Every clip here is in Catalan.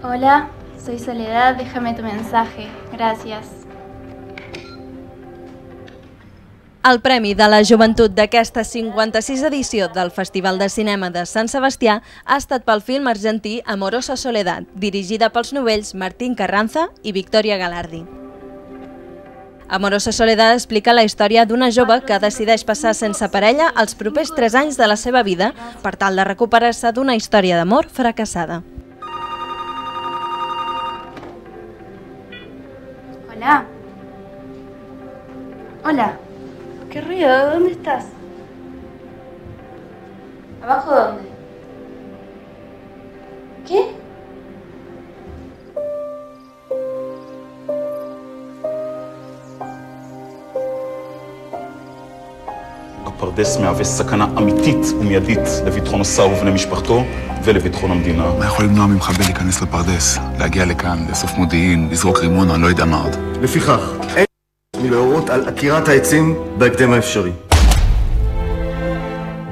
Hola, soy Soledad, déjame tu mensaje. Gracias. El Premi de la Joventut d'aquesta 56 edició del Festival de Cinema de Sant Sebastià ha estat pel film argentí Amorosa Soledad, dirigida pels novells Martín Carranza i Victoria Galardi. Amorosa Soledad explica la història d'una jove que decideix passar sense parella els propers 3 anys de la seva vida per tal de recuperar-se d'una història d'amor fracassada. Hola. Hola. ¿Qué ruido? ¿Dónde estás? ¿Abajo dónde? ¿Qué? הפרדס מהווה סכנה אמיתית ומיידית לביטחון השר ובני משפחתו ולביטחון המדינה. מה יכול למנוע ממחבל להיכנס לפרדס, להגיע לכאן, לאסוף מודיעין, לזרוק רימון, אני לא יודע מה עוד. לפיכך, אין מלהורות על עקירת העצים בהקדם האפשרי.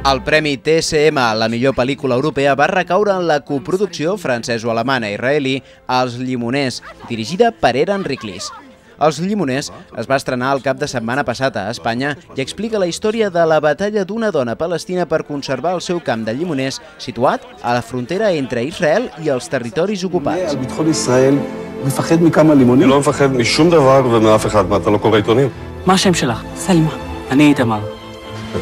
El Premi TSM a la millor pel·lícula europea va recaure en la coproducció franceso-alemana-israelí Els Llimoners, dirigida per Eren Riklis. Els Llimoners es va estrenar el cap de setmana passat a Espanya i explica la història de la batalla d'una dona palestina per conservar el seu camp de llimoners situat a la frontera entre Israel i els territoris ocupats. ביטחון ישראל מפחד מכמה לימונים? אני לא מפחד משום דבר ומאף אחד. מה, אתה לא קורא עיתונים? מה השם שלך? סלמה. אני איתמר.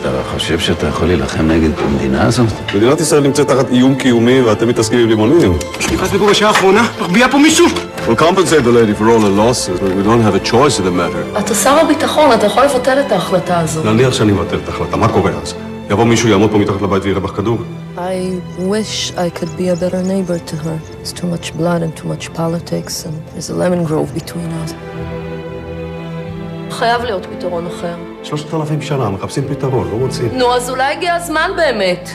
אתה חושב שאתה יכול להילחם נגד המדינה הזאת? מדינת ישראל נמצאת תחת איום קיומי ואתם מתעסקים עם לימונים. נכנס לפה בשעה האחרונה? מחביאה פה מישהו? We'll compensate the lady for all the losses, but we don't have a choice in the matter. אתה שר הביטחון, אתה יכול לבטל את ההחלטה הזאת. נניח שאני מבטל את ההחלטה, מה קורה אז? יבוא מישהו יעמוד פה מתחת לבית ויראה בך כדור? I wish I could be a better neighbor to her. There's too much blood and too much politics and there's a lemon grove between us. חייב להיות פתרון אחר. 3,000 שנה, מחפשים פתרון, לא רוצים. נו, אז אולי הגיע הזמן באמת.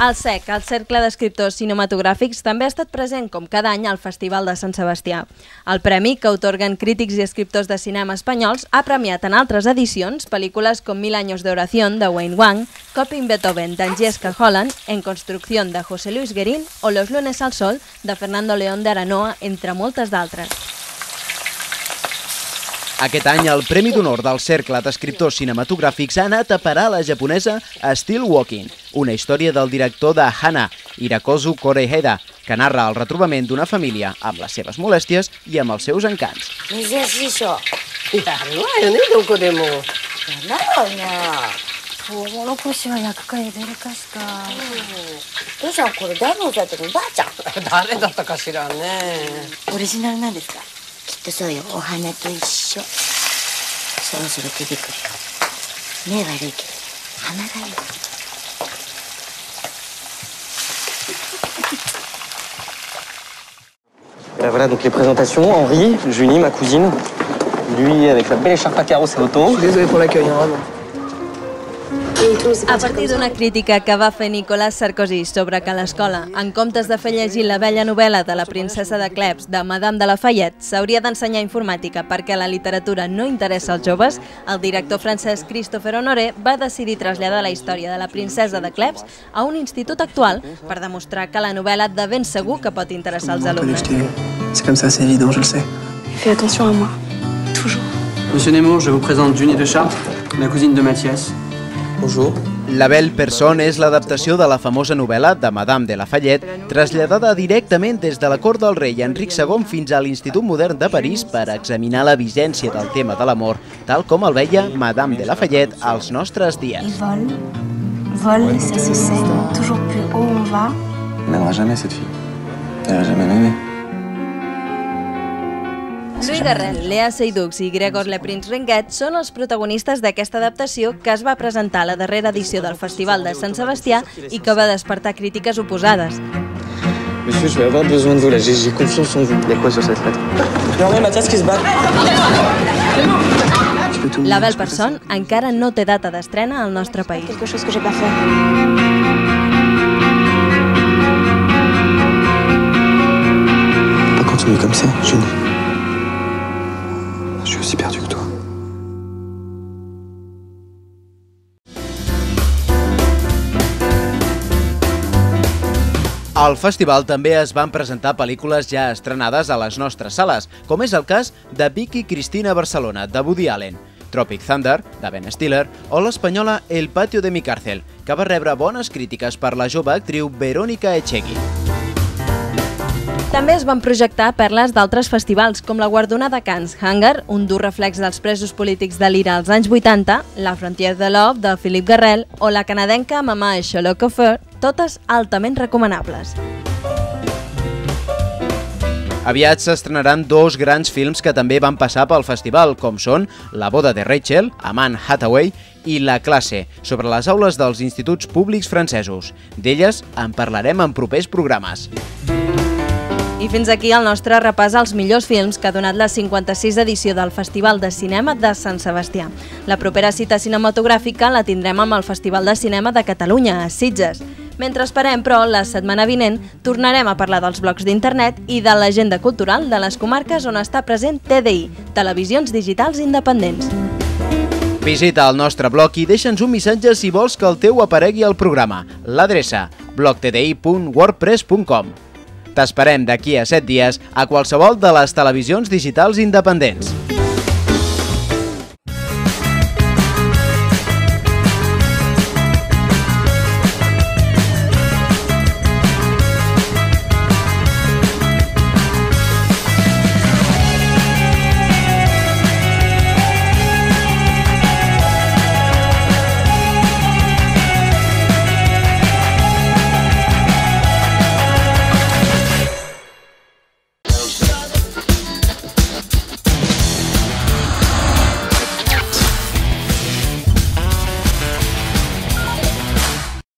El CEC, el Cercle d'Escriptors Cinematogràfics, també ha estat present com cada any al Festival de Sant Sebastià. El premi, que atorguen crítics i escriptors de cinema espanyols, ha premiat en altres edicions pel·lícules com 1000 años de oración, de Wayne Wang, Copying Beethoven, d'Agnieszka Holland, En construcción, de José Luis Guerín, o Los lunes al sol, de Fernando León de Aranoa, entre moltes d'altres. Aquest any, el Premi d'Honor del Cercle d'Escriptors Cinematogràfics ha anat a parar a la japonesa Still Walking, una història del director de Hana, Hirakozu Koreeda, que narra el retrobament d'una família amb les seves molèsties i amb els seus encants. Voilà donc les présentations. Henri, Julie, ma cousine, lui avec la belle écharpe à carreaux, c'est Otto. Désolé pour l'accueil, vraiment. A partir d'una crítica que va fer Nicolas Sarkozy sobre que a l'escola, en comptes de fer llegir la bella novel·la de la princesa de Cleps de Madame de Lafayette, s'hauria d'ensenyar informàtica perquè la literatura no interessa als joves, el director francès Christopher Honoré va decidir traslladar la història de la princesa de Cleps a un institut actual per demostrar que la novel·la de ben segur que pot interessar als alumnes. C'est comme ça, c'est évident, je le sais. Fais attention à moi. Toujours. Monsieur Nemours, je vous présente Junie de Chartres, la cousine de Mathias. Bonjour. La Belle Personne és l'adaptació de la famosa novel·la de Madame de Lafayette, traslladada directament des de la cort del rei Enric II fins a l'Institut Modern de París per examinar la vigència del tema de l'amor, tal com el veia Madame de Lafayette als nostres dies. Vol, ça se sait, toujours plus haut on va. Elle n'aimera jamais cette fille. Elle n'a jamais aimé. Louis Garrel, Léa Seydoux i Gregor Le Prince Ringuet són els protagonistes d'aquesta adaptació que es va presentar a la darrera edició del Festival de Sant Sebastià i que va despertar crítiques oposades. Monsieur, je vais avoir besoin de vous là, j'ai confiance en vous. Il y a quoi sur cette lettre? Regardez Mathias qui se bat. La Belle Personne encara no té data d'estrena al nostre país. Quelque chose que j'ai pas fait. Pas continuer comme ça, Jenny. Je suis aussi perdu que toi. Al festival també es van presentar pel·lícules ja estrenades a les nostres sales, com és el cas de Vicky Cristina Barcelona, de Woody Allen, Tropic Thunder, de Ben Stiller, o l'espanyola El patio de mi cárcel, que va rebre bones crítiques per la jove actriu Verónica Echegui. També es van projectar perles d'altres festivals, com la guardonada Cannes Hunger, un dur reflex dels presos polítics de l'Ira als anys 80, La Frontière de Love, de Philippe Garrel, o la canadenca Mamà et Sherlock Offer, totes altament recomanables. Aviat s'estrenaran dos grans films que també van passar pel festival, com són La boda de Rachel, amb Anne Hathaway, i La classe, sobre les aules dels instituts públics francesos. D'elles en parlarem en propers programes. I fins aquí el nostre repàs als millors films que ha donat la 56 edició del Festival de Cinema de Sant Sebastià. La propera cita cinematogràfica la tindrem amb el Festival de Cinema de Catalunya, a Sitges. Mentre esperem, però, la setmana vinent tornarem a parlar dels blocs d'internet i de l'agenda cultural de les comarques on està present TDI, Televisions Digitals Independents. Visita el nostre blog i deixa'ns un missatge si vols que el teu aparegui al programa. L'adreça blogtdi.wordpress.com. T'esperem d'aquí a 7 dies a qualsevol de les televisions digitals independents.